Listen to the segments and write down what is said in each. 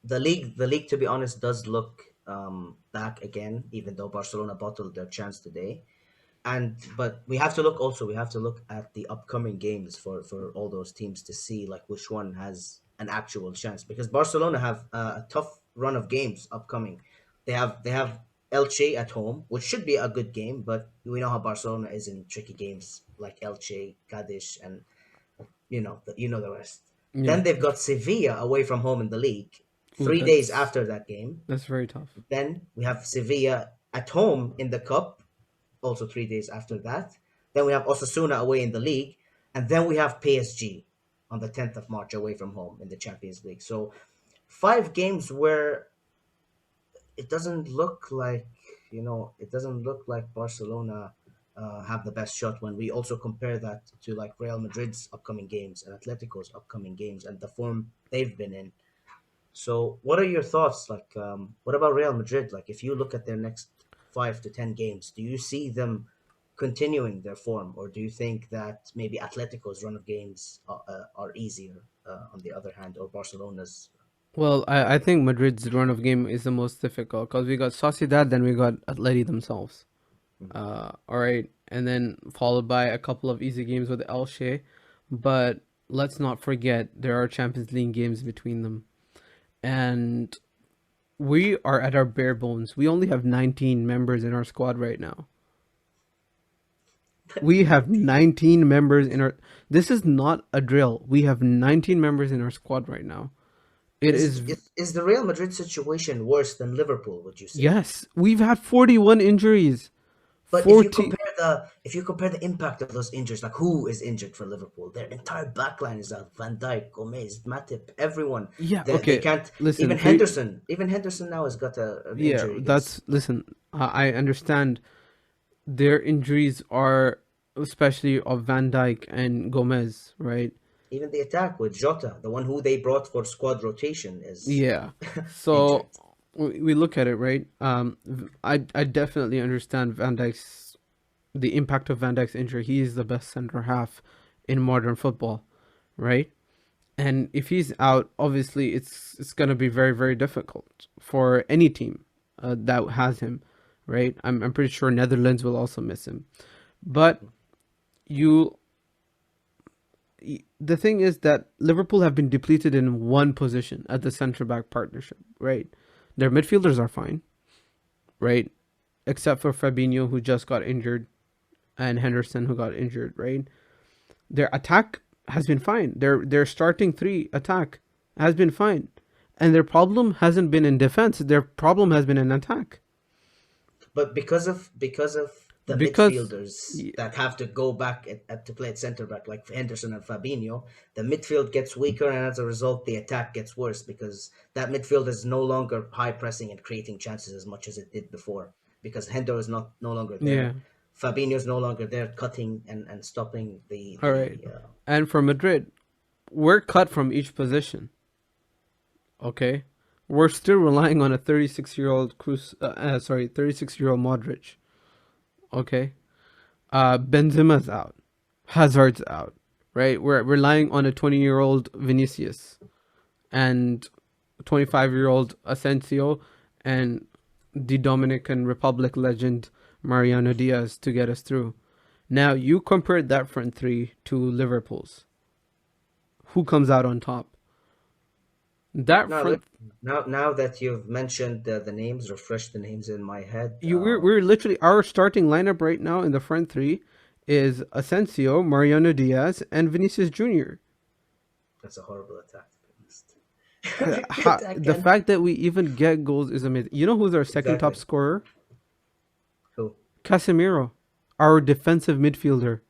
the league, to be honest, does look back again, even though Barcelona bottled their chance today. But we have to look at the upcoming games for all those teams to see like which one has an actual chance, because Barcelona have a tough run of games upcoming. They have Elche at home, which should be a good game, but we know how Barcelona is in tricky games like Elche, Cadiz, and the rest. Yeah. Then they've got Sevilla away from home in the league Ooh, 3 days after that game. that's very tough. Then we have Sevilla at home in the cup, also 3 days after that. Then we have Osasuna away in the league, and then we have PSG on the 10th of March away from home in the Champions League. So 5 games where it doesn't look like Barcelona have the best shot, when we also compare that to like Real Madrid's upcoming games and Atletico's upcoming games and the form they've been in. So, what are your thoughts? Like, what about Real Madrid? Like, if you look at their next 5 to 10 games, do you see them continuing their form, or do you think that maybe Atletico's run of games are easier, on the other hand, or Barcelona's? Well, I think Madrid's run of game is the most difficult because we got Sociedad, then we got Atleti themselves. All right, and then followed by a couple of easy games with Elche, but let's not forget there are Champions League games between them, and we are at our bare bones. We only have 19 members in our squad right now. We have 19 members in our. This is not a drill. We have 19 members in our squad right now. It Is, is. is is the Real Madrid situation worse than Liverpool? Would you say? Yes, we've had 41 injuries. But if you 40. compare the impact of those injuries, like who is injured for Liverpool, their entire backline is out. Van Dijk, Gomez, Matip, everyone. Yeah, They okay. can't. Listen, Even for you, Henderson. Even Henderson now has got an yeah, injury against. that's listen. I understand their injuries are especially of Van Dijk and Gomez, right? Even the attack with Jota, the one who they brought for squad rotation, is Yeah. injured. So we look at it, right? I definitely understand Van Dijk's the impact of Van Dijk's injury. He is the best center half in modern football, right? And if he's out, obviously it's gonna be very very difficult for any team that has him, right? I'm pretty sure Netherlands will also miss him, but you the thing is that Liverpool have been depleted in one position at the centre back partnership, right? Their midfielders are fine, right? Except for Fabinho, who just got injured, and Henderson, who got injured, right? Their attack has been fine. Their starting three attack has been fine, and their problem hasn't been in defense. Their problem has been in attack But because of the because midfielders that have to go back to play at center back, like Henderson and Fabinho, the midfield gets weaker, and as a result, the attack gets worse because that midfield is no longer high pressing and creating chances as much as it did before. Because Hendo is not no longer yeah. there, Fabinho is no longer there, cutting and stopping All right, the. and for Madrid, we're cut from each position. Okay, we're still relying on a 36-year-old Cruz. 36-year-old Modric. Okay, Benzema's out, Hazard's out. Right, we're relying on a 20-year-old Vinicius and 25-year-old Asensio and the Dominican Republic legend Mariano Diaz to get us through. Now you compared that front three to Liverpool's. Who comes out on top? That Now, front now that you've mentioned the names, refresh the names in my head. we're literally our starting lineup right now in the front three is Asensio, Mariano Diaz, and Vinicius Junior. That's a horrible attack, to be honest. The attack The can fact that we even get goals is amazing. You know who's our second top exactly scorer? who. Casemiro, our defensive midfielder.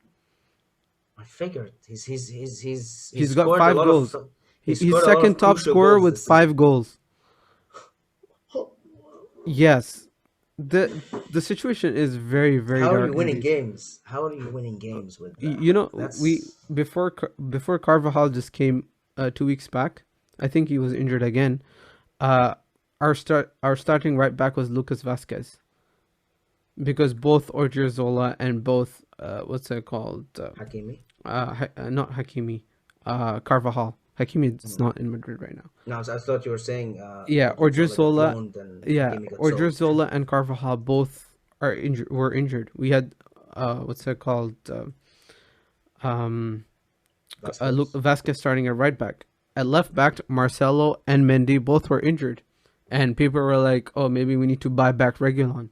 I figured he's He's got scored a five lot goals. of he's He's scored a lot second of top crucial scorer goals with this season. 5 goals. Yes, the situation is very very How are you dark winning indeed. games? How are you winning games with that? You Like know, we that's before Carvajal just came 2 weeks back. I think he was injured again. Uh, our starting right back was Lucas Vasquez because both Odriozola and both what's it called Hakimi. not Hakimi Carvajal Hakimi is Mm. not in Madrid right now. No, so I thought you were saying Yeah, Odriozola got Odriozola, loaned and yeah, Hakimi got sold. Odriozola and Carvajal both are injured. Were injured. We had what's that called? Um, Vasquez. Vasquez starting at right back. At left back, Marcelo and Mendy both were injured, and people were like, "Oh, maybe we need to buy back Regulon."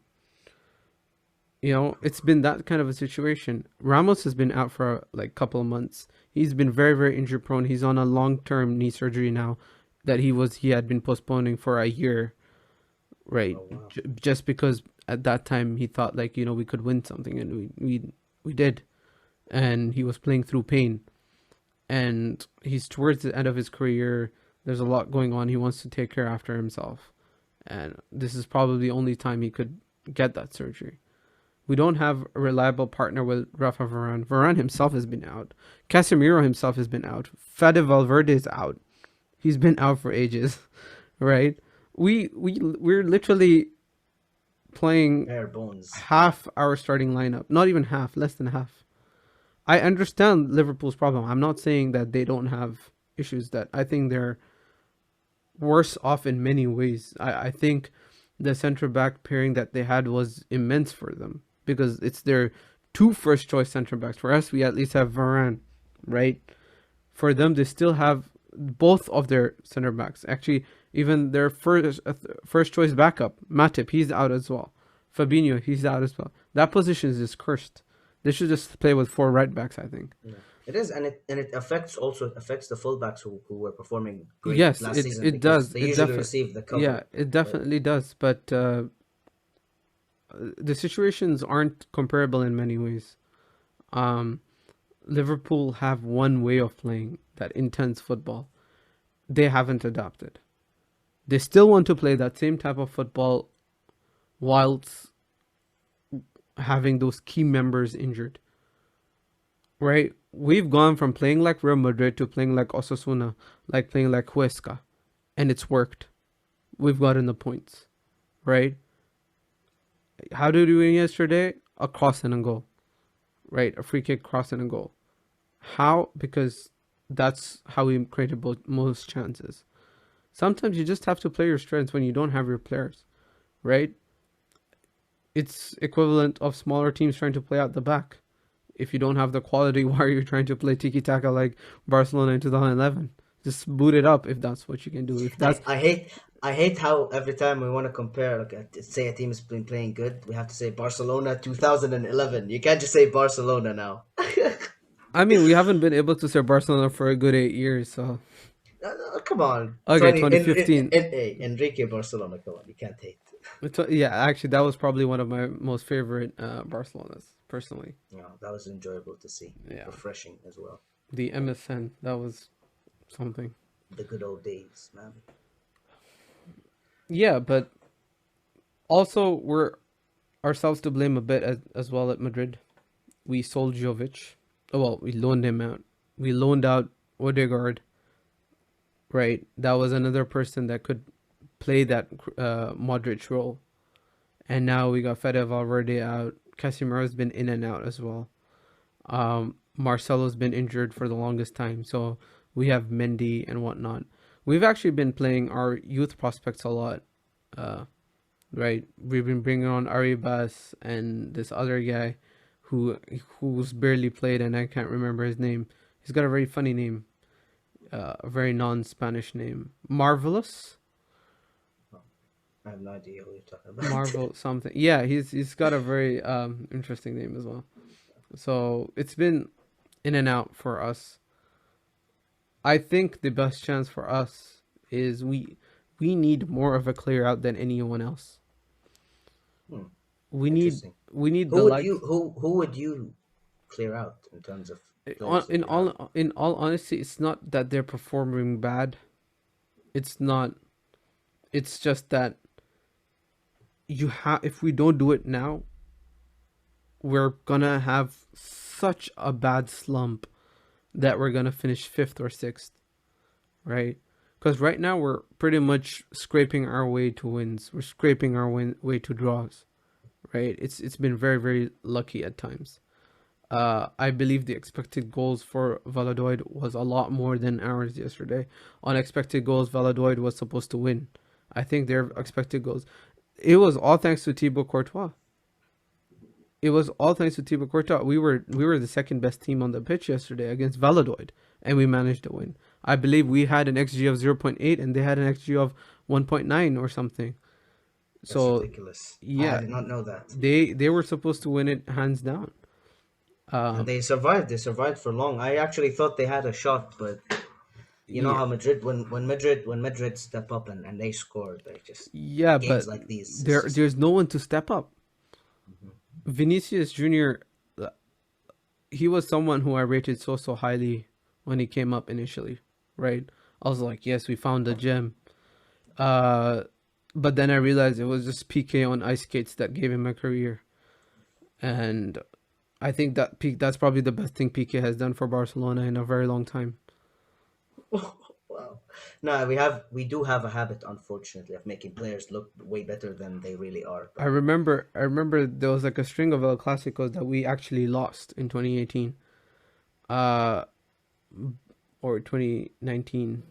You know, it's been that kind of a situation. Ramos has been out for like a couple of months. He's been very, very injury prone. He's on a long term knee surgery now that he had been postponing for a year, right? Oh wow. Just because at that time he thought like, we could win something, and we did, and he was playing through pain, and he's towards the end of his career. There's a lot going on. He wants to take care after himself, and this is probably the only time he could get that surgery. We don't have a reliable partner with Rafa Varane. Varane himself has been out. Casemiro himself has been out. Fede Valverde is out. He's been out for ages, right? We're literally playing Bare bones. half our starting lineup. Not even half, less than half. I understand Liverpool's problem. I'm not saying that they don't have issues. That I think they're worse off in many ways. I think the centre back pairing that they had was immense for them because it's their two first choice centre backs. For us, we at least have Varane, right? For them, they still have both of their centre backs. Actually, even their first choice backup, Matip, he's out as well. Fabinho, he's out as well. That position is just cursed. They should just play with four right backs, I think. Yeah. It is, and it affects the fullbacks who were performing great Yes, last season it because does. they usually receive the Yeah, cover. it But definitely does. But the situations aren't comparable in many ways. Um, Liverpool have one way of playing, that intense football. They haven't adopted. They still want to play that same type of football whilst having those key members injured. Right? We've gone from playing like Real Madrid to playing like Osasuna, like playing like Huesca, and it's worked. We've gotten the points, right? How did we win yesterday? A cross and a goal, right? A free kick, cross and a goal. How? Because that's how we created most chances. Sometimes you just have to play your strengths when you don't have your players, right? It's equivalent of smaller teams trying to play out the back. If you don't have the quality, why are you trying to play tiki taka like Barcelona in 2011? Just boot it up if that's what you can do. If that's I hate how every time we want to compare, like say a team has been playing good, we have to say Barcelona 2011. You can't just say Barcelona now. I mean, we haven't been able to serve Barcelona for a good 8 years, so No, come on, okay, 2015. Enrique Barcelona. Come on, you can't hate. Yeah, actually, that was probably one of my most favorite Barcelonas, personally. No, that was enjoyable to see, Yeah, refreshing as well. the MSN, that was something. The good old days, man. Yeah, but also we're ourselves to blame a bit as well at Madrid. We sold Jovic. Oh, well, we loaned him out. We loaned out Odegaard, right? That was another person that could play that Modric role. And now we got Fede Valverde out. Casemiro's been in and out as well. Marcelo's been injured for the longest time, so we have Mendy and whatnot. We've actually been playing our youth prospects a lot, right? We've been bringing on Arribas and this other guy who's barely played, and I can't remember his name. He's got a very funny name, a very non-Spanish name. Marvelous, Oh, I have no idea what you're talking about. Marvel something. Yeah, he's got a very interesting name as well. So it's been in and out for us. I think the best chance for us is we need more of a clear out than anyone else. Hmm, We need interesting. we need Who the would you likes. who would you clear out in terms of players that In you have? all honesty, it's not that they're performing bad. It's not. It's just that you have. If we don't do it now, we're gonna have such a bad slump that we're gonna finish fifth or sixth, right? Because right now we're pretty much scraping our way to wins. We're scraping our way to draws, right? It's been very, very lucky at times. I believe the expected goals for Valladolid was a lot more than ours yesterday. On expected goals, Valladolid was supposed to win. I think their expected goals. It was all thanks to Thibaut Courtois. It was all thanks to Thibaut Courtois. We were the second best team on the pitch yesterday against Valladolid, and we managed to win. I believe we had an XG of 0.8 and they had an XG of 1.9 or something. That's So ridiculous. I yeah, did not know that. they were supposed to win it hands down. And Um, they survived. They survived for long. I actually thought they had a shot, but you know yeah, how Madrid, when Madrid step up and they score, they just yeah, games but like these. It's just there's no one to step up. Vinicius Junior, he was someone who I rated so highly when he came up initially, right? I was like, yes, we found a gem. Uh, but then I realized it was just PK on ice skates that gave him a career, and I think that's probably the best thing PK has done for Barcelona in a very long time. wow. No, we do have a habit, unfortunately, of making players look way better than they really are. But I remember there was like a string of El Clasicos that we actually lost in 2018, uh, or 2019,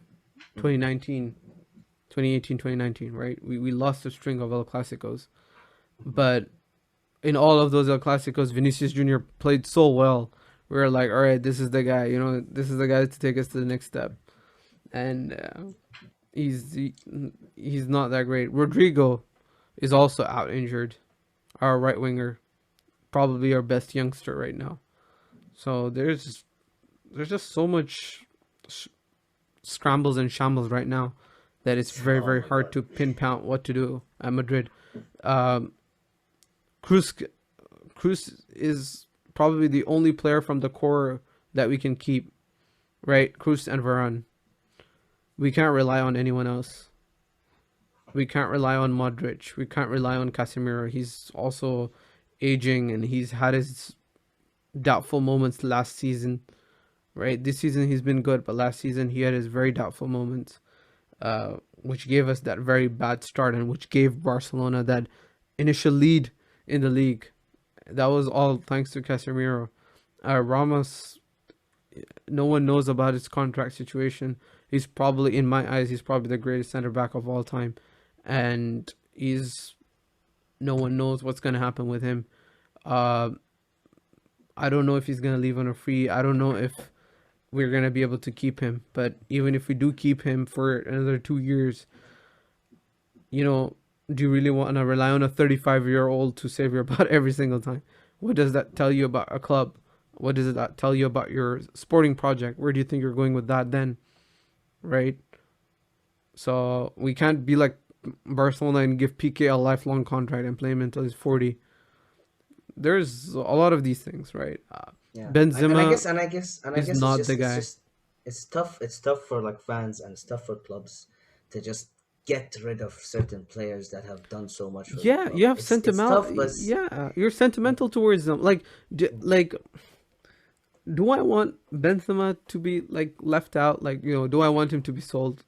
2019, 2018, 2019, right? We lost a string of El Clasicos, but in all of those El Clasicos, Vinicius Junior played so well. We were like, all right, this is the guy. This is the guy to take us to the next step. And he's not that great. Rodrigo is also out injured. Our right winger, probably our best youngster right now. So there's just so much sh- scrambles and shambles right now that it's oh very my hard god, to pinpoint what to do at Madrid. Um, Cruz Cruz is probably the only player from the core that we can keep, right? Cruz and Varane. We can't rely on anyone else. We can't rely on Modric. We can't rely on Casemiro. He's also aging and he's had his doubtful moments last season, right? This season he's been good, but last season he had his very doubtful moments, which gave us that very bad start and which gave Barcelona that initial lead in the league. That was all thanks to Casemiro. Ramos, no one knows about his contract situation. He's probably, in my eyes, he's probably the greatest center back of all time, and he's no one knows what's gonna happen with him. Uh, I don't know if he's gonna leave on a free. I don't know if we're gonna be able to keep him. But even if we do keep him for another 2 years, you know, do you really want to rely on a 35-year-old to save your butt every single time? What does that tell you about a club? What does that tell you about your sporting project? Where do you think you're going with that then, right? So we can't be like Barcelona and give PK a lifelong contract and play him until he's 40. There's a lot of these things, right? yeah. And I Benzema guess and I guess and I is guess it's not the just it's guy. just it's tough. It's tough for like fans and it's tough for clubs to just get rid of certain players that have done so much for the Yeah, club. you have It's sentimental. tough, but Yeah, you're sentimental towards them. Like, do I want Benzema to be like left out? Like, do I want him to be sold?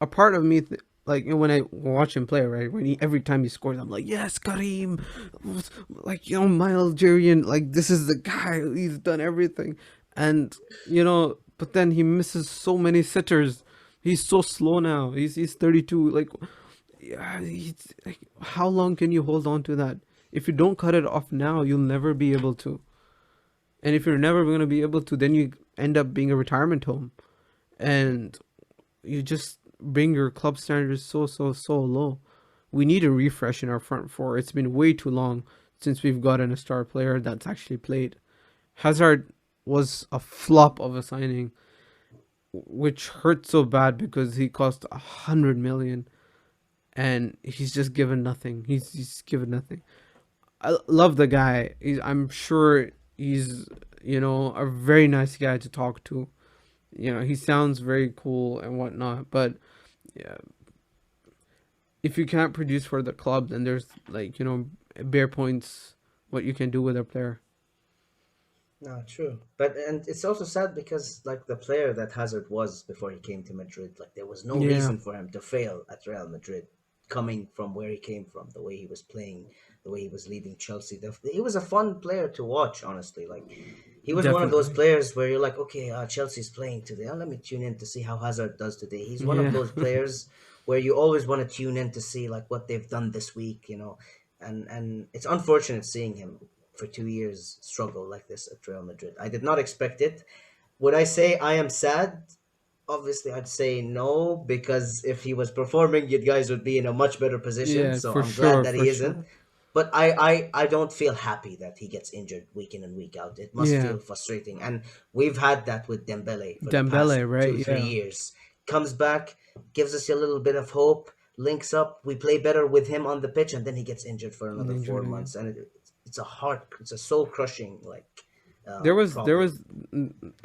A part of me, like, when I watch him play, right, when he every time he scores, I'm like, yes, Karim, like, my Algerian, like, this is the guy. He's done everything, and but then he misses so many sitters. He's so slow now. He's 32. Like, yeah, like, how long can you hold on to that? If you don't cut it off now, you'll never be able to. And if you're never going to be able to, then you end up being a retirement home. And you just bring your club standards so low. We need a refresh in our front four. It's been way too long since we've gotten a star player that's actually played. Hazard was a flop of a signing, which hurt so bad because he cost 100 million and he's just given nothing. He's given nothing. I love the guy. I'm sure he's a very nice guy to talk to. He sounds very cool and whatnot. But yeah, if you can't produce for the club, then there's like bare points what you can do with a player. no, true. But and it's also sad because like the player that Hazard was before he came to Madrid, like there was no Yeah, reason for him to fail at Real Madrid. coming from where he came from, the way he was playing, the way he was leading Chelsea. He was a fun player to watch, honestly. Like he was one of those Definitely. players where you're like, okay, Chelsea's playing today. Let me tune in to see how Hazard does today. He's one of Yeah. those players where you always want to tune in to see like what they've done this week, you know. And it's unfortunate seeing him for 2 years struggle like this at Real Madrid. I did not expect it. Would I say I am sad? Obviously, I'd say no, because if he was performing, you guys would be in a much better position. Yeah, So for I'm glad sure, that for he isn't. sure. But I don't feel happy that he gets injured week in and week out. It must Yeah. feel frustrating. And we've had that with Dembele for the past Dembele, right? two, three Yeah. years. Comes back, gives us a little bit of hope, links up, we play better with him on the pitch, and then he gets injured for another Injured four again. months. And it's a soul crushing like There problem. was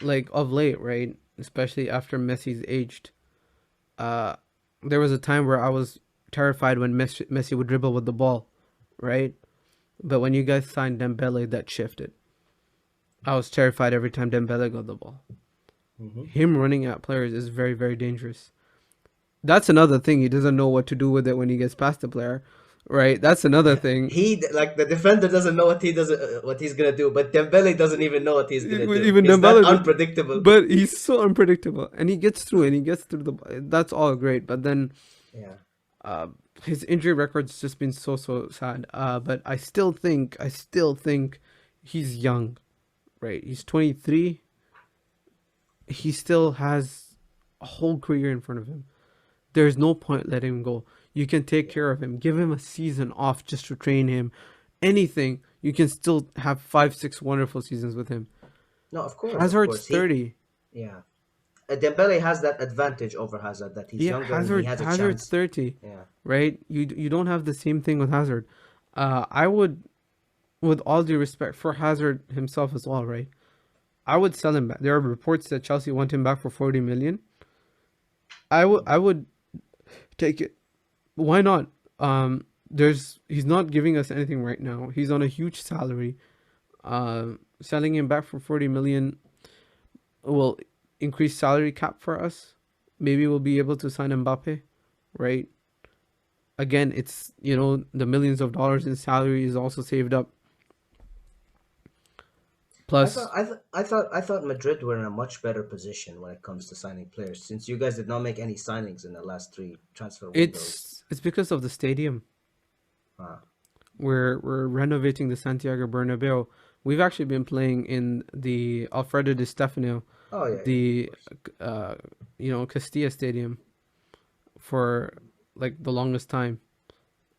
like of late, right? Especially after Messi's aged. Uh, there was a time where I was terrified when Messi would dribble with the ball, right? But when you guys signed Dembele, that shifted. I was terrified every time Dembele got the ball. Hmm. Him running at players is very, very dangerous. That's another thing. He doesn't know what to do with it when he gets past the player, right? That's another thing. He like the defender doesn't know what he's gonna do, but Dembele doesn't even know what he's gonna do. Even He's that Dembele, unpredictable. but he's so unpredictable, and he gets through, and he gets through the. That's all great, but then Yeah. uh, his injury record's just been so sad. But I still think he's young, right? He's 23. He still has a whole career in front of him. There's no point letting him go. You can take Yeah. care of him. Give him a season off just to train him. Anything. You can still have 5, 6 wonderful seasons with him. No, of Hazard's course. He 30. Yeah. Dembele has that advantage over Hazard that he's Yeah, younger and he has a Hazard's chance. 30, Yeah. right? You don't have the same thing with Hazard. I would, with all due respect for Hazard himself as well, right? I would sell him back. There are reports that Chelsea want him back for 40 million. I would take it. Why not? There's he's not giving us anything right now. He's on a huge salary. Selling him back for 40 million will increase salary cap for us. Maybe we'll be able to sign Mbappe, right? Again, it's the millions of dollars in salary is also saved up. Plus, I thought Madrid were in a much better position when it comes to signing players, since you guys did not make any signings in the last three transfer windows. it's because of the stadium. Ah. We're renovating the Santiago Bernabeu. We've actually been playing in the Alfredo Di Stefano, Oh yeah, yeah, of the course. uh, Castilla Stadium for like the longest time,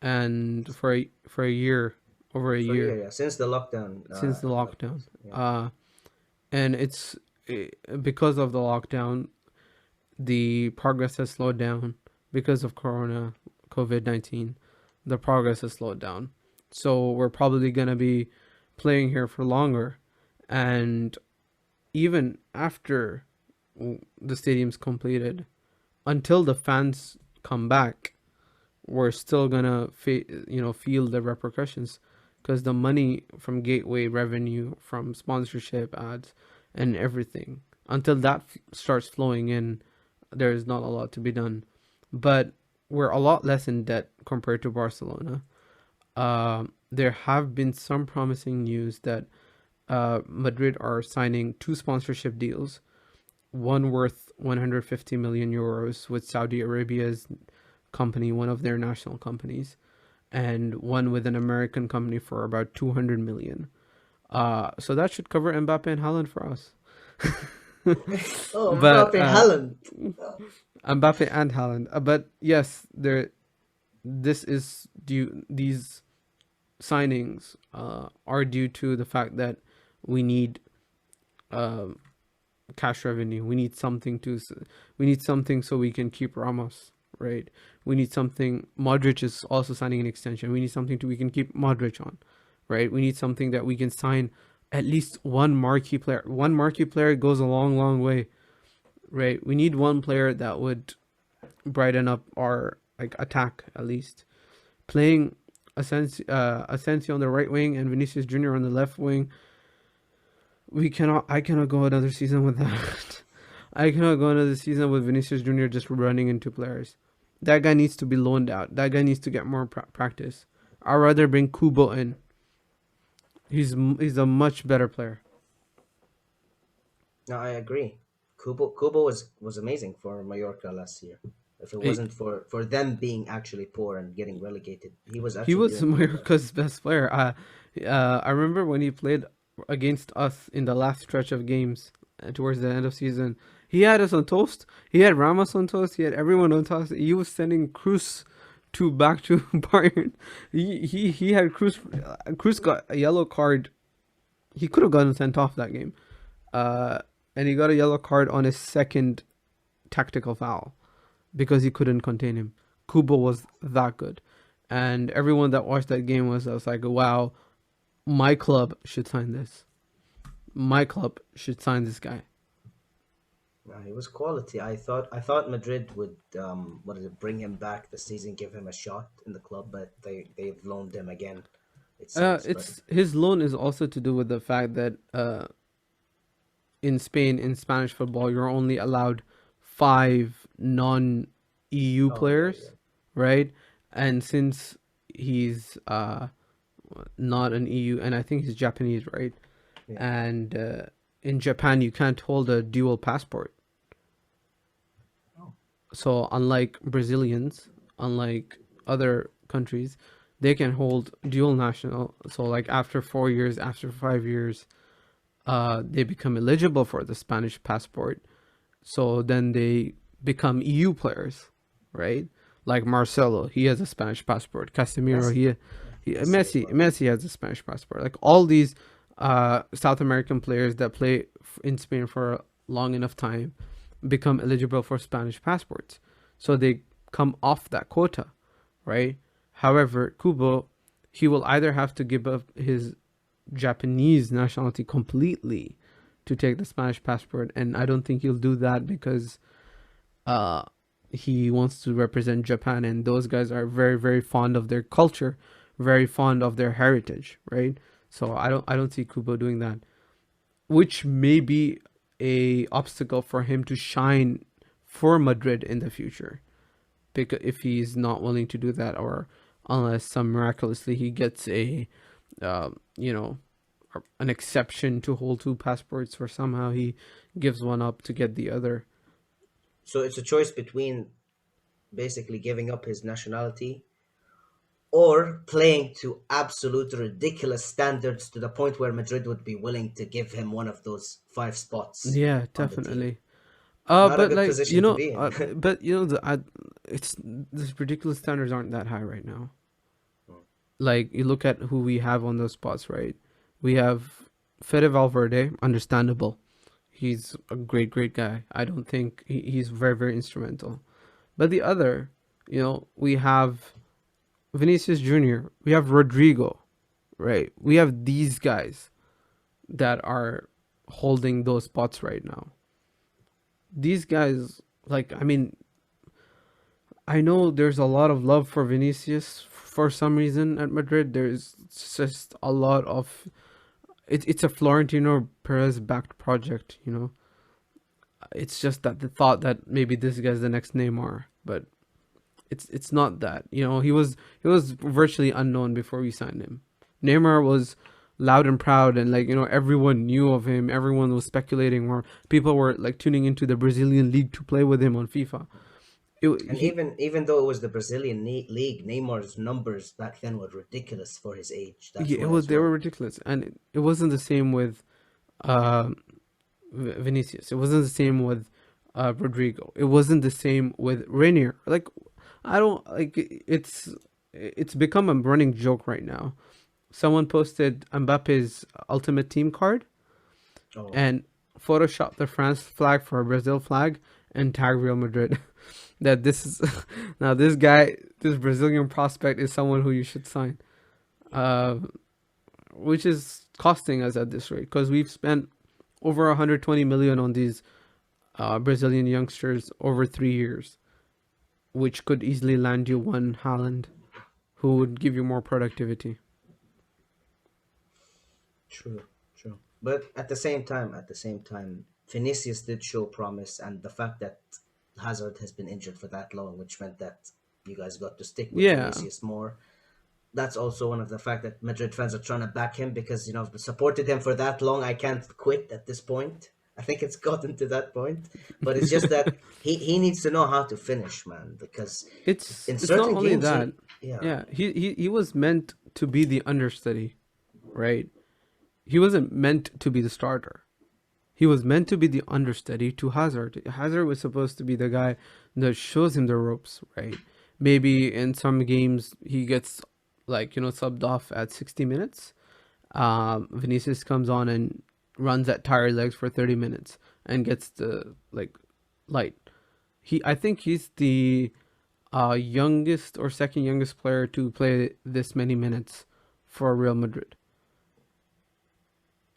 and for a year, over a For a year, year yeah, since the lockdown, since the like lockdown. yeah. Uh, and it's because of the lockdown, the progress has slowed down because of Corona, COVID-19. The progress has slowed down, so we're probably gonna be playing here for longer, and even after the stadium's completed, until the fans come back, we're still gonna feel the repercussions, because the money from gateway revenue, from sponsorship ads and everything, until that starts flowing in, there's not a lot to be done. But we're a lot less in debt compared to Barcelona. There have been some promising news that Madrid are signing 2 sponsorship deals, one worth 150 million euros with Saudi Arabia's company, one of their national companies, and one with an American company for about 200 million. So that should cover Mbappe and Haaland for us. Oh, But Mbappe, Haaland. Mbappe and Haaland. But yes, there. This is due. These signings are due to the fact that we need uh, cash revenue. We need something so we can keep Ramos, right? We need something. Modric is also signing an extension. We need something we can keep Modric on, right? We need something that we can sign at least one marquee player. One marquee player goes a long way, right? We need one player that would brighten up our like attack at least. Playing Asensio on the right wing and Vinicius Junior on the left wing, we cannot. I cannot go another season with that. I cannot go another season with Vinicius Junior just running into players. That guy needs to be loaned out. That guy needs to get more practice. I'd rather bring Kubo in. He's a much better player. No, I agree. Kubo was amazing for Mallorca last year. If it Eh, wasn't for them being actually poor and getting relegated, he was He actually was doing really well. America's best player. I remember when he played against us in the last stretch of games towards the end of season. He had us on toast. He had Ramos on toast. He had everyone on toast. He was sending Cruz to back to Bayern. He had Cruz. Cruz got a yellow card. He could have gotten sent off that game. Uh, and he got a yellow card on his second tactical foul because he couldn't contain him. Kubo was that good. And everyone that watched that game was like, wow, my club should sign this. My club should sign this guy. He was quality. I thought Madrid would what is it, bring him back this season, give him a shot in the club, but they've loaned him again, it seems. But It's his loan is also to do with the fact that in Spain, in Spanish football, you're only allowed five non-EU oh yeah, players, right? And since he's not an EU, and I think he's Japanese, right? yeah, yeah. And in Japan, you can't hold a dual passport. Oh, So unlike Brazilians, unlike other countries, they can hold dual national. So like after 4 years, after 5 years, they become eligible for the Spanish passport. So then they become EU players, right? Like Marcelo, he has a Spanish passport. Casemiro, Messi, yeah, Messi as well. Messi has a Spanish passport. Like all these South American players that play in Spain for a long enough time become eligible for Spanish passports. So they come off that quota, right? However, Kubo, he will either have to give up his Japanese nationality completely to take the Spanish passport, and I don't think he'll do that because uh, he wants to represent Japan, and those guys are very, very fond of their culture, very fond of their heritage, right? So I don't see Kubo doing that, which may be a obstacle for him to shine for Madrid in the future. Because if he's not willing to do that, or unless some miraculously he gets a, you know, an exception to hold two passports, or somehow he gives one up to get the other. So it's a choice between basically giving up his nationality or playing to absolute ridiculous standards to the point where Madrid would be willing to give him one of those five spots Yeah, on the team. definitely. Not a But good like position to be in. it's these ridiculous standards aren't that high right now. Like you look at who we have on those spots, right? We have Fede Valverde, understandable. He's a great, great guy. I don't think he's very, very instrumental. But the other, we have Vinicius Jr., we have Rodrigo, right? We have these guys that are holding those spots right now. These guys, like, I mean, I know there's a lot of love for Vinicius for some reason at Madrid. There's just a lot of it's a Florentino Perez backed project. It's just that the thought that maybe this guy's the next Neymar, but it's not that. He was virtually unknown before we signed him. Neymar was loud and proud, and like everyone knew of him. Everyone was speculating, or people were like tuning into the Brazilian league to play with him on FIFA. And He even though it was the Brazilian league, Neymar's numbers back then were ridiculous for his age. That's Yeah, it why was as they were well. ridiculous, and it wasn't the same with uh, Vinicius. It wasn't the same with Rodrigo. It wasn't the same with Rainier. Like I don't like it's become a running joke right now. Someone posted Mbappe's ultimate team card Oh, and photoshopped the France flag for a Brazil flag and tagged Real Madrid. That this is now this guy, this Brazilian prospect is someone who you should sign. Uh, which is costing us at this rate because we've spent over 120 million on these Brazilian youngsters over 3 years, which could easily land you one Haaland, who would give you more productivity. true, true. But at the same time, Vinicius did show promise, and the fact that Hazard has been injured for that long, which meant that you guys got to stick with Yeah, Vinicius more. That's also one of the fact that Madrid fans are trying to back him because I've supported him for that long. I can't quit at this point. I think it's gotten to that point, but it's just that he needs to know how to finish, man. Because in it's not certain only games, that. he yeah. Yeah, he was meant to be the understudy, right? He wasn't meant to be the starter. He was meant to be the understudy to Hazard. Hazard was supposed to be the guy that shows him the ropes, right? Maybe in some games he gets like subbed off at 60 minutes. Vinicius comes on and runs at tired legs for 30 minutes and gets the like light. I think he's the youngest or second youngest player to play this many minutes for Real Madrid.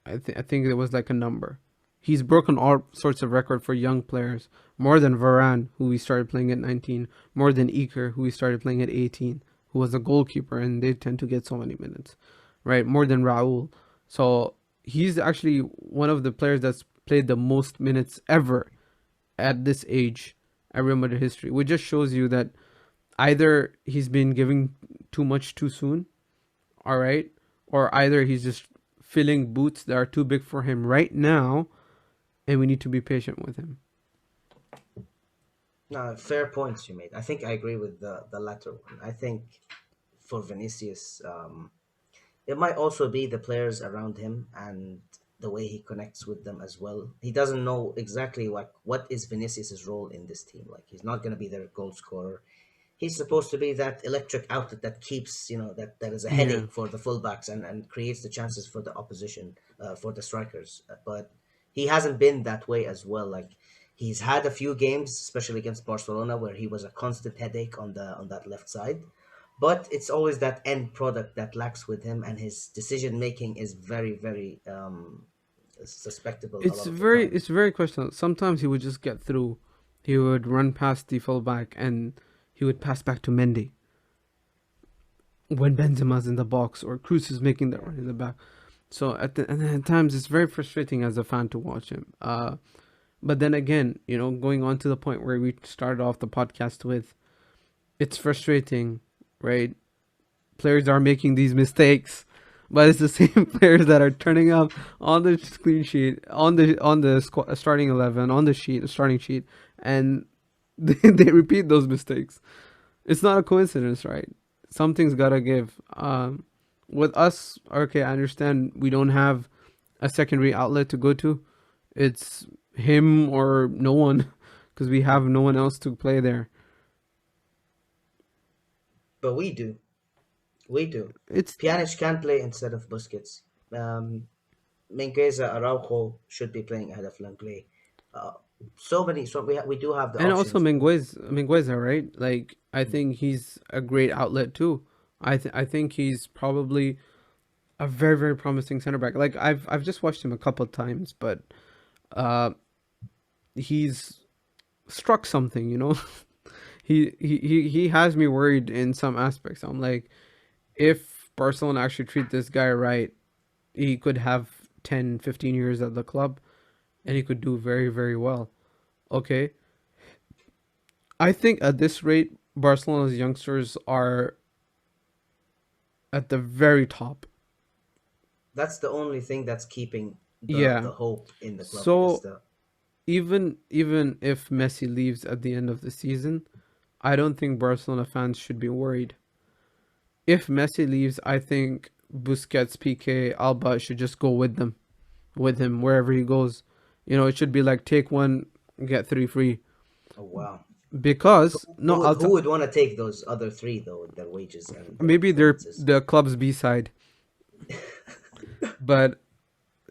I think it was like a number. He's broken all sorts of record for young players, more than Varane, who we started playing at 19, more than Iker, who we started playing at 18, who was a goalkeeper, and they tend to get so many minutes, right? More than Raul. So he's actually one of the players that's played the most minutes ever at this age at Real Madrid history, which just shows you that either he's been giving too much too soon, all right, or either he's just filling boots that are too big for him right now, and we need to be patient with him. No, fair points you made. I think I agree with the latter one. I think for Vinicius, it might also be the players around him and the way he connects with them as well. He doesn't know exactly what is Vinicius's role in this team. Like he's not going to be their goal scorer. He's supposed to be that electric outlet that keeps that is a Yeah, headache for the fullbacks and creates the chances for the opposition, for the strikers. But he hasn't been that way as well. Like he's had a few games, especially against Barcelona, where he was a constant headache on that left side. But it's always that end product that lacks with him, and his decision making is very, very suspectable a lot of the time. it's very questionable. Sometimes he would just get through. He would run past the fullback and he would pass back to Mendy when Benzema's in the box or Cruz is making that Yeah. run in the back. So and at times it's very frustrating as a fan to watch him. But then again, going on to the point where we started off the podcast with, it's frustrating, right? Players are making these mistakes, but it's the same players that are turning up on the clean sheet, on the starting 11, on the starting sheet, and they repeat those mistakes. It's not a coincidence, right? Something's gotta give. With us, okay, I understand we don't have a secondary outlet to go to. It's him or no one, because we have no one else to play there. But we do. We do. It's Pjanic can play instead of Busquets. Mingueza Araujo should be playing ahead of Langley. Uh, we do have the And also options. Mingueza, right? Like I Mhm. think he's a great outlet too. I think he's probably a very very promising center back. Like I've just watched him a couple of times, but uh, he's struck something. He has me worried in some aspects. I'm like, if Barcelona actually treat this guy right, he could have 10, 15 years at the club, and he could do very very well. Okay, I think at this rate, Barcelona's youngsters are at the very top. That's the only thing that's keeping Yeah. the hope in the club is So the even if Messi leaves at the end of the season, I don't think Barcelona fans should be worried. If Messi leaves, I think Busquets, PK, Alba should just go with him wherever he goes. It should be like take one, get three free. oh wow. Because no, Who would want to take those other three though, their wages and their maybe they're performances? the club's B side. But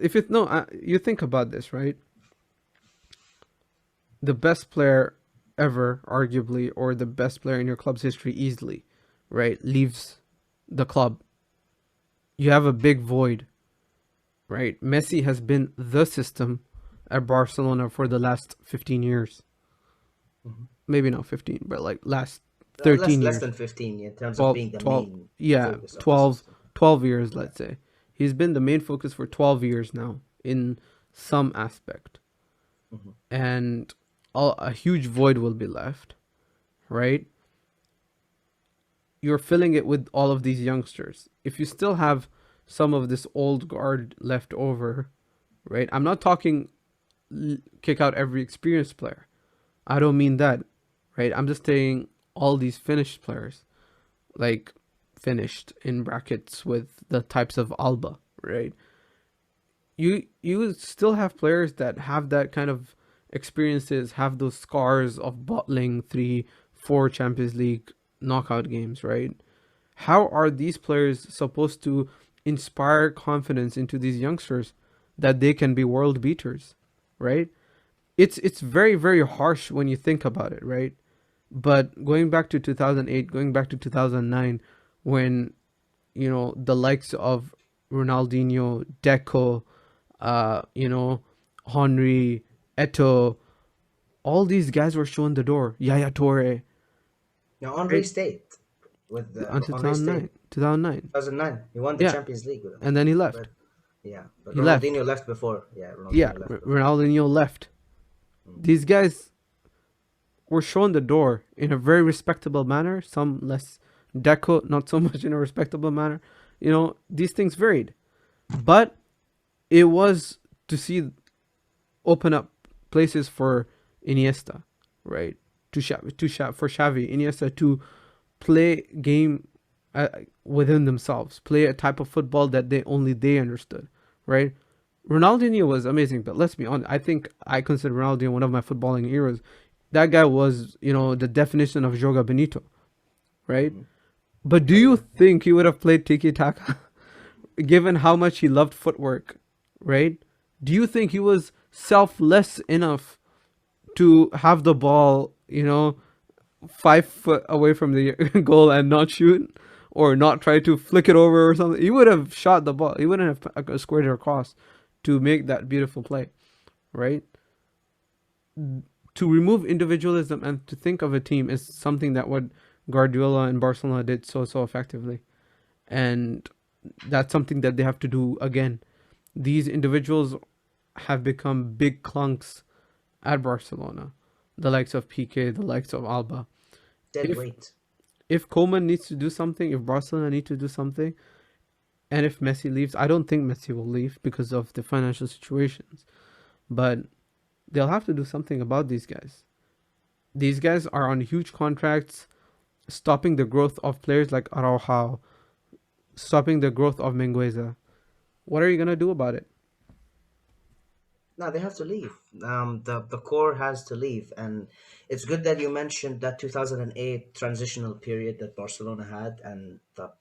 if it no, you think about this, right? The best player ever, arguably, or the best player in your club's history easily, right, leaves the club. You have a big void, right? Messi has been the system at Barcelona for the last 15 years. Mhm. Maybe not 15, but like last 13 Less than years. 15 in terms of 12, being the 12, main yeah, focus of the 12, system. 12 years, Yeah. let's say. He's been the main focus for 12 years now in some aspect. Hmm. And a huge void will be left, right? You're filling it with all of these youngsters. If you still have some of this old guard left over, right? I'm not talking kick out every experienced player. I don't mean that, right? I'm just saying all these finished players, like finished in brackets with the types of Alba, right? You still have players that have that kind of experiences, have those scars of bottling 3, 4 Champions League knockout games, right? How are these players supposed to inspire confidence into these youngsters that they can be world beaters, right? It's very very harsh when you think about it, right? But going back to 2008, going back to 2009, when the likes of Ronaldinho, Deco, you know, Henry, Eto, all these guys were shown the door. Yaya Toure, Now Henri right? stayed with Until Henri stayed 2009, 2009. 2009. He won the Yeah, Champions League with him. and then he left. But yeah, but He left. Ronaldinho left before. Yeah, Yeah, Ronaldinho left before. Ronaldinho left. Mm. These guys were shown the door in a very respectable manner. Some less. Deco, not so much in a respectable manner. These things varied, but it was to see open up places for Iniesta, right? For Xavi, Iniesta to play game within themselves, play a type of football that they understood, right? Ronaldinho was amazing, but let's be honest. I think I consider Ronaldinho one of my footballing heroes. That guy was, the definition of Joga Benito, right? Mm. But do Oh you yeah. think he would have played tiki taka, given how much he loved footwork, right? Do you think he was selfless enough to have the ball, 5 foot away from the goal and not shoot, or not try to flick it over or something? He would have shot the ball. He wouldn't have squared it across to make that beautiful play, right? To remove individualism and to think of a team is something that what Guardiola and Barcelona did so effectively, and that's something that they have to do again. These individuals have become big clunks at Barcelona, the likes of Pique, the likes of Alba. Dead If weight. if Koeman needs to do something, if Barcelona need to do something, and if Messi leaves, I don't think Messi will leave because of the financial situations, but they'll have to do something about these guys. These guys are on huge contracts, stopping the growth of players like Araujo, stopping the growth of Mengueza. What are you gonna do about it? No, they have to leave. The core has to leave, and it's good that you mentioned that 2008 transitional period that Barcelona had and the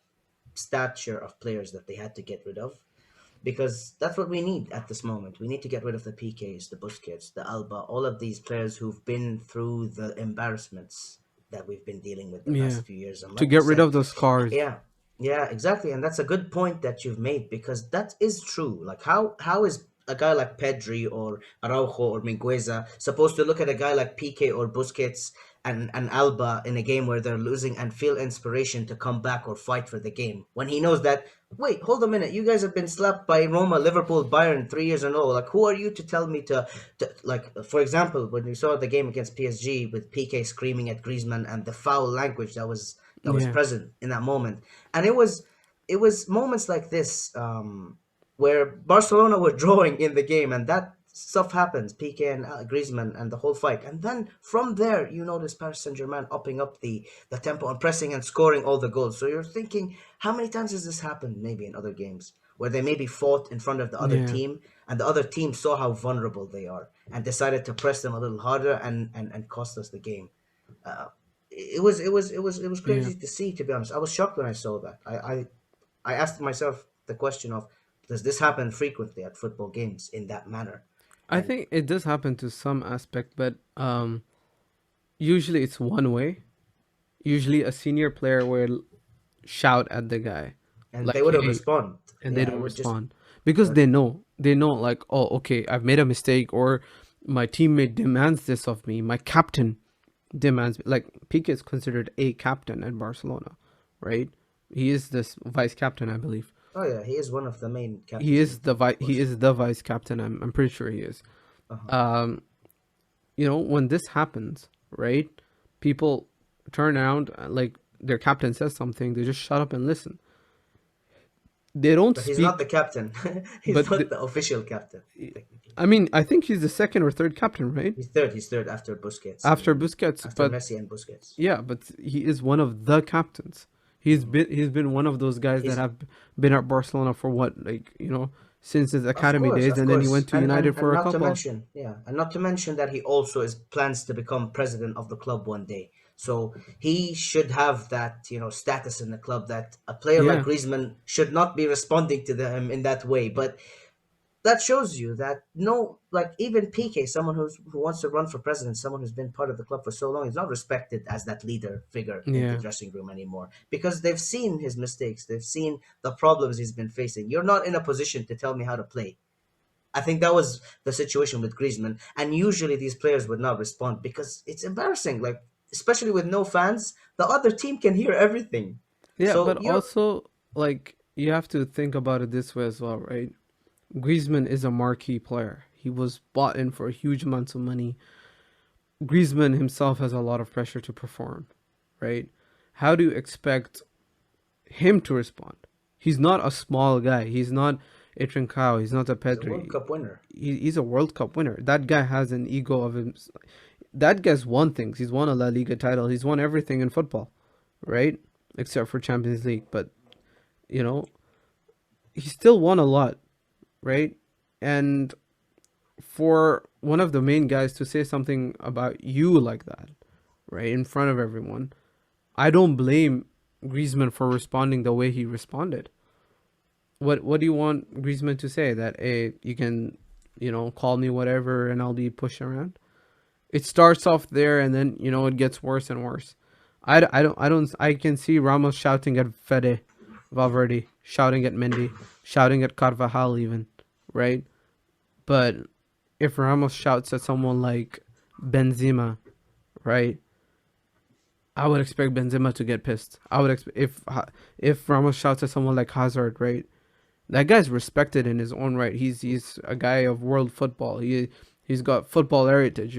stature of players that they had to get rid of, because that's what we need at this moment. We need to get rid of the PKs, the Busquets, the Alba, all of these players who've been through the embarrassments that we've been dealing with the Yeah, last few years. And to like you get rid said, of those scars. yeah, yeah, exactly, and that's a good point that you've made because that is true. Like, how is a guy like Pedri or Araujo or Mingueza supposed to look at a guy like Pique or Busquets and Alba in a game where they're losing and feel inspiration to come back or fight for the game when he knows that, wait, hold a minute, you guys have been slapped by Roma, Liverpool, Bayern 3 years in a row. Like, who are you to tell me to like, for example, when we saw the game against PSG with Pique screaming at Griezmann and the foul language that was Yeah, present in that moment, and it was moments like this where Barcelona were drawing in the game, and that stuff happens. Pique and Griezmann and the whole fight, and then from there you notice Paris Saint Germain upping up the tempo and pressing and scoring all the goals. So you're thinking, how many times has this happened? Maybe in other games where they maybe fought in front of the other yeah, team, and the other team saw how vulnerable they are and decided to press them a little harder and cost us the game. Uh, it was yeah. crazy to see. To be honest, I was shocked when I saw that. I asked myself the question of, does this happen frequently at football games in that manner? I And think it does happen to some aspect, but usually it's one way. Usually a senior player will shout at the guy, they like, would have "Hey," responded. and they Yeah, I don't would just respond because exactly. they know, like, oh, okay, I've made a mistake, or my teammate demands this of me, my captain demands, like, Pique is considered a captain at Barcelona, right? He is this vice captain, I believe. Oh yeah, he is one of the main He captains in is the team, of he course. is the vice captain. I'm pretty sure he is. Uh-huh. Um, when this happens, right? People turn around, like their captain says something, they just shut up and listen. They don't But he's not speak, the captain. He's but not the official captain, technically. I mean, I think he's the second or third captain, right? He's third. He's third after Busquets After and Busquets, after but Messi and Busquets. yeah, but he is one of the captains. He's been one of those guys that He's have been at Barcelona for what, like, since his academy days, of and then he course, went to United and for a not to couple. mention, yeah, and not to mention that he also is plans to become president of the club one day. So he should have that, status in the club that a player like Yeah, Griezmann should not be responding to them in that way. But that shows you that no, like even PK, someone who wants to run for president, someone who's been part of the club for so long, is not respected as that leader figure in the yeah, dressing room anymore because they've seen his mistakes, they've seen the problems he's been facing. You're not in a position to tell me how to play. I think that was the situation with Griezmann, and usually these players would not respond because it's embarrassing. Like especially with no fans, the other team can hear everything. yeah. So But you're also, like, you have to think about it this way as well, right? Griezmann is a marquee player. He was bought in for huge amounts of money. Griezmann himself has a lot of pressure to perform, right? How do you expect him to respond? He's not a small guy. He's not a Trincao. He's not a he's a World Pedri. Cup winner. He's a World Cup winner. That guy has an ego of him. That guy's won things. He's won a La Liga title. He's won everything in football, right? Except for Champions League. But, you know, he still won a lot, right? And for one of the main guys to say something about you like that, right, in front of everyone, I don't blame Griezmann for responding the way he responded. What do you want Griezmann to say? That, hey, you can, call me whatever and I'll be pushed around? It starts off there and then, it gets worse and worse. I can see Ramos shouting at Fede Valverde, shouting at Mendy, shouting at Carvajal even, right? But if Ramos shouts at someone like Benzema, right? I would expect Benzema to get pissed. I would expect if Ramos shouts at someone like Hazard, right? That guy's respected in his own right. He's a guy of world football. He's got football heritage,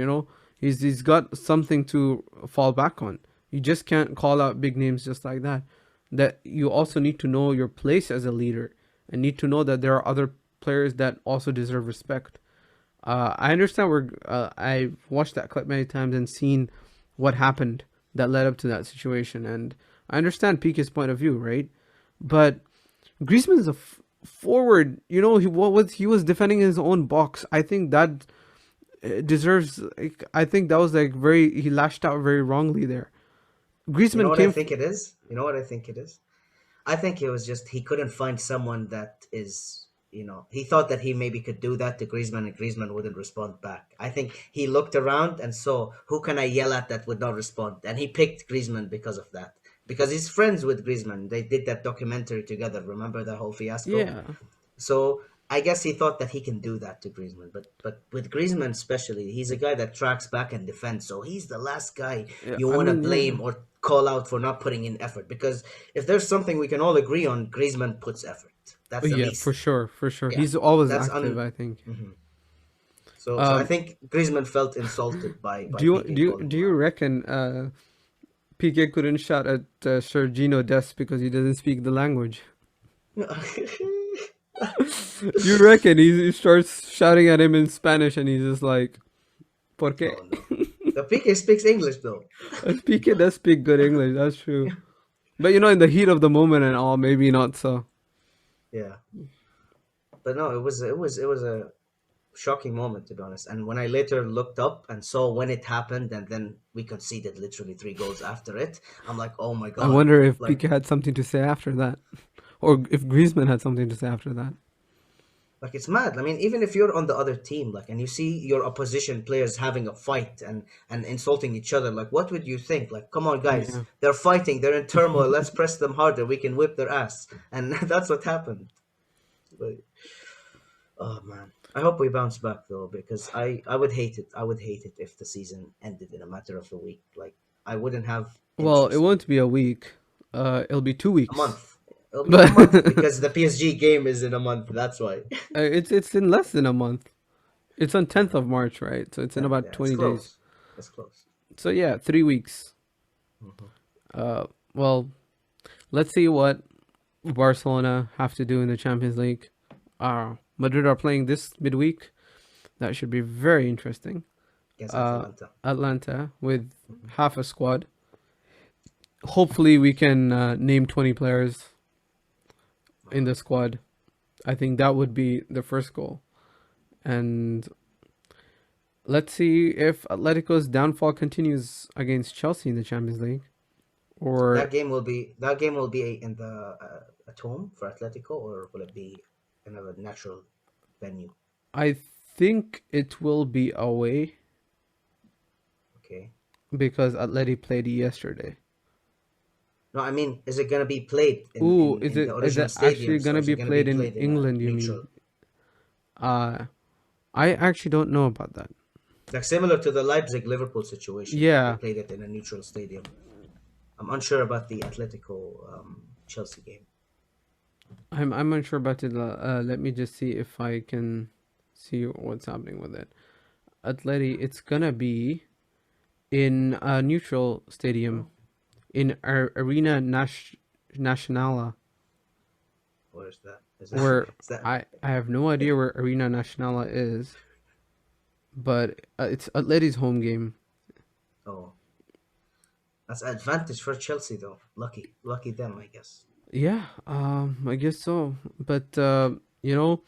He's got something to fall back on. You just can't call out big names just like that. That you also need to know your place as a leader and need to know that there are other players that also deserve respect. I understand I've watched that clip many times and seen what happened that led up to that situation, and I understand Pique's point of view, right? But Griezmann is a forward. He was defending his own box. I think that deserves. Like, I think that was like he lashed out very wrongly there. You know Griezmann what I came. think it is? You know what I think it is? I think it was just he couldn't find someone that is, he thought that he maybe could do that to Griezmann and Griezmann wouldn't respond back. I think he looked around and saw who can I yell at that would not respond, and he picked Griezmann because of that. Because he's friends with Griezmann. They did that documentary together. Remember the whole fiasco? Yeah, So I guess he thought that he can do that to Griezmann, but with Griezmann especially, he's a guy that tracks back and defends. So he's the last guy yeah. you I want to mean, yeah. blame or call out for not putting in effort. Because if there's something we can all agree on, Griezmann puts effort. Oh, That's the yeah, for least. sure, for sure. Yeah, He's always that's active, un. I think. Mhm. So I Um, think Griezmann felt insulted by do you PK do you calling do him you out. reckon Piqué couldn't shout at Sergino Dest because he doesn't speak the language? You reckon he starts shouting at him in Spanish and he's just like, "Por qué?" Oh no, the PK speaks English though. Piqué does speak good English, that's true. But in the heat of the moment and all, maybe not so. Yeah, but no, it was a shocking moment to be honest. And when I later looked up and saw when it happened, and then we conceded literally 3 goals after it, I'm like, oh my I god, wonder if like Piqué had something to say after that, or if Griezmann had something to say after that. like it's mad. I mean, even if you're on the other team, like, and you see your opposition players having a fight and insulting each other, like, what would you think? Like, come on, guys, Yeah. they're fighting, they're in turmoil. Let's press them harder. We can whip their ass, and that's what happened. But oh man, I hope we bounce back though, because I would hate it. I would hate it if the season ended in a matter of a week. Like I wouldn't have Well, it interest in won't it. be a week. It'll be two A weeks. month. It'll be in a But month because the PSG game is in a month. That's why. it's in less than a month. It's on Yeah, 10th of March, right? So it's in 10th. about Yeah, it's 20 days. close. It's close. So yeah, 3 weeks. Hmm. Uh, well, let's see what Barcelona have to do in the Champions League. Madrid are playing this midweek. That should be very interesting. Against Uh, Atalanta. Atlanta with Hmm. half a squad. Hopefully, we can name 20 players in the squad. I think that would be the first goal. And let's see if Atletico's downfall continues against Chelsea in the Champions League. Or That game will be in the at home for Atletico, or will it be in a natural venue? I think it will be away Okay. because Atleti played yesterday. No, I mean, is it gonna be played in Ooh, in in the is original it actually stadiums, or gonna is it be gonna be played in played in a England, you neutral, mean? Uh I actually don't know about that. like similar to the Leipzig Liverpool situation? They Yeah, played it in a neutral stadium. I'm unsure about the Atletico Chelsea game. I'm unsure about it. Let me just see if I can see what's happening with it. Atleti, it's gonna be in a neutral stadium Oh, in Arena Nacional, where is that? Is that where is that? I have no idea where Arena Nacional is, but it's Atleti's home game. Oh, that's advantage for Chelsea though. Lucky them, I guess. Yeah, I guess so. But you know,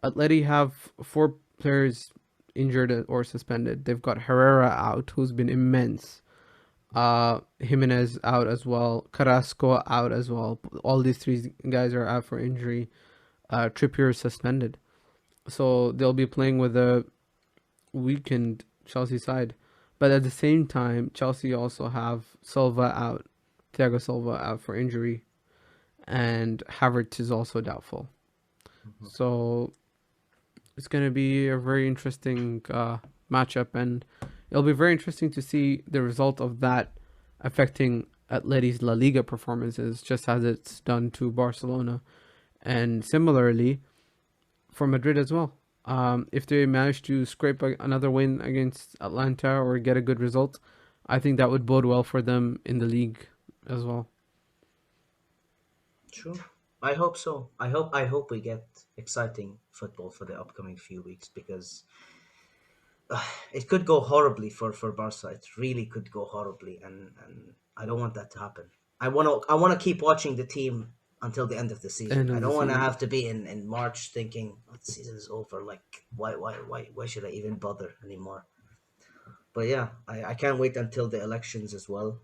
Atleti have four players injured or suspended. They've got Herrera out, who's been immense. Jimenez out as well. Carrasco out as well. All these three guys are out for injury. Trippier is suspended, so they'll be playing with a weakened Chelsea side. But at the same time, Chelsea also have Silva out, Thiago Silva out for injury, and Havertz is also doubtful. Hmm. So it's going to be a very interesting matchup, and it'll be very interesting to see the result of that affecting Atleti's La Liga performances, just as it's done to Barcelona, and similarly for Madrid as well. If they manage to scrape another win against Atlanta or get a good result, I think that would bode well for them in the league as well. True. I hope so. I hope we get exciting football for the upcoming few weeks, because it could go horribly for Barca. It really could go horribly, and I don't want that to happen. I want to keep watching the team until the end of the season. End I of the don't want to season. have to be in March thinking, oh, the season is over. Like, why should I even bother anymore? But yeah, I can't wait until the elections as well.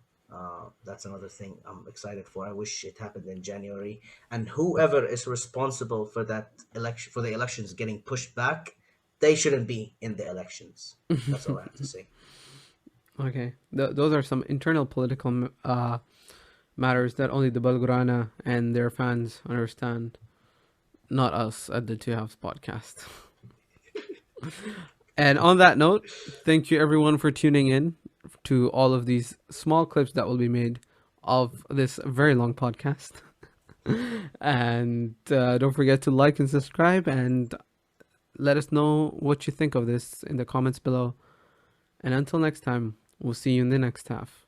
That's another thing I'm excited for. I wish it happened in January. And whoever is responsible for that election, for the elections getting pushed back, they shouldn't be in the elections. That's all I have to say. Okay, those are some internal political matters that only the Belgrana and their fans understand, not us at the Two Halves podcast. And on that note, thank you everyone for tuning in to all of these small clips that will be made of this very long podcast. And don't forget to like and subscribe, and let us know what you think of this in the comments below. And until next time, we'll see you in the next half.